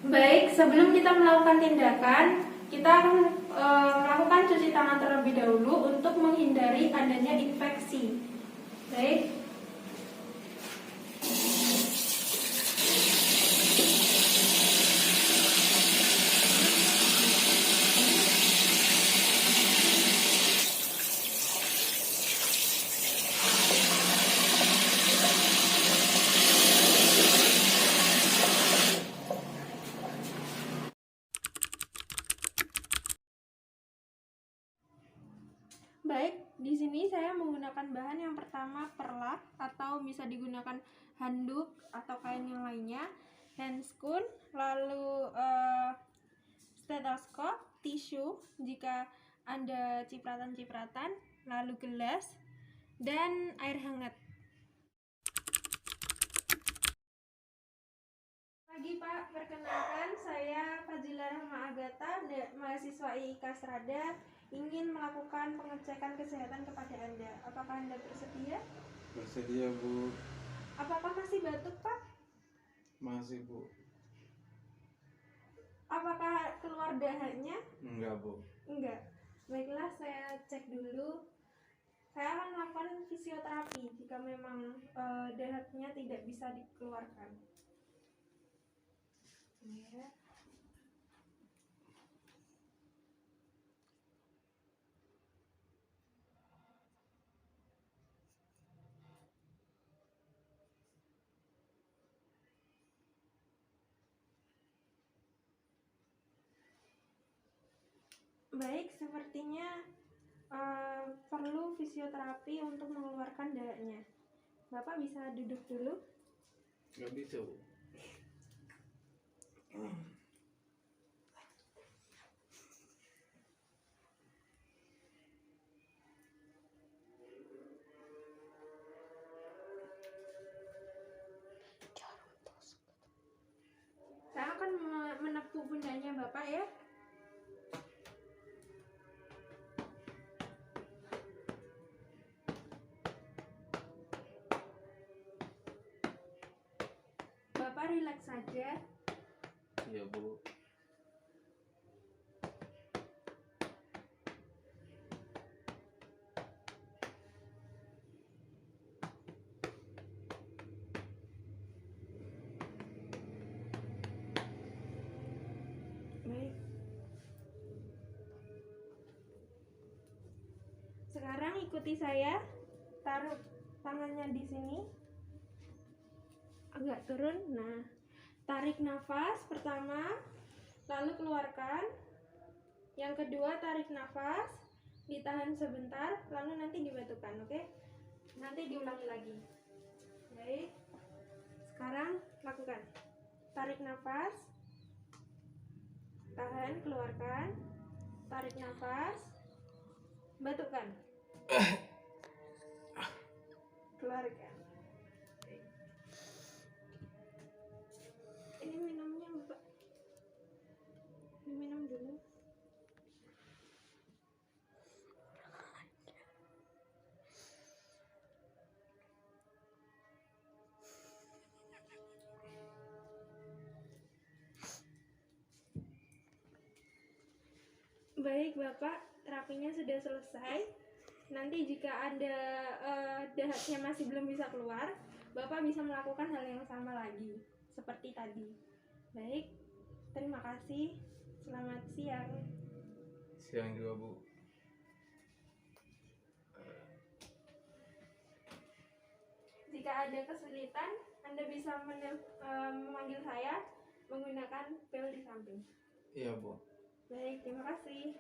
Baik, sebelum kita melakukan tindakan, kita akan melakukan cuci tangan terlebih dahulu untuk menghindari adanya infeksi. Baik. Baik, di sini saya menggunakan bahan yang pertama perlak atau bisa digunakan handuk atau kain yang lainnya, handscoon, lalu stetoskop, tisu jika ada cipratan-cipratan, lalu gelas, dan air hangat. Pagi Pak, perkenalkan saya Fazila Rahma Agatha, mahasiswa IIK Strada, ingin melakukan pengecekan kesehatan kepada Anda. Apakah Anda bersedia? Bersedia, Bu. Apakah masih batuk, Pak? Masih, Bu. Apakah keluar dahaknya? Enggak, Bu. Enggak. Baiklah, saya cek dulu. Saya akan melakukan fisioterapi jika memang dahaknya tidak bisa dikeluarkan. Ya. Baik, sepertinya perlu fisioterapi untuk mengeluarkan dahaknya. Bapak bisa duduk dulu. Nggak bisa, Bu. Saya akan menepuk pundaknya Bapak ya. Bapak rileks saja. Iya, Bu. Baik. Sekarang ikuti saya. Taruh tangannya di sini. Agak turun. Nah, tarik nafas pertama, lalu keluarkan. Yang kedua, tarik nafas, ditahan sebentar, lalu nanti dibatukan, oke? Nanti diulangi lagi. Baik. Sekarang lakukan. Tarik nafas, tahan, keluarkan, tarik nafas, batukan, keluarkan. Ini minumnya Bapak, diminum dulu. Baik Bapak, terapinya sudah selesai. Nanti jika ada dahaknya masih belum bisa keluar, Bapak bisa melakukan hal yang sama lagi seperti tadi. Baik, terima kasih. Selamat siang. Siang juga, Bu. Jika ada kesulitan, Anda bisa memanggil saya menggunakan bel di samping. Iya, Bu. Baik, terima kasih.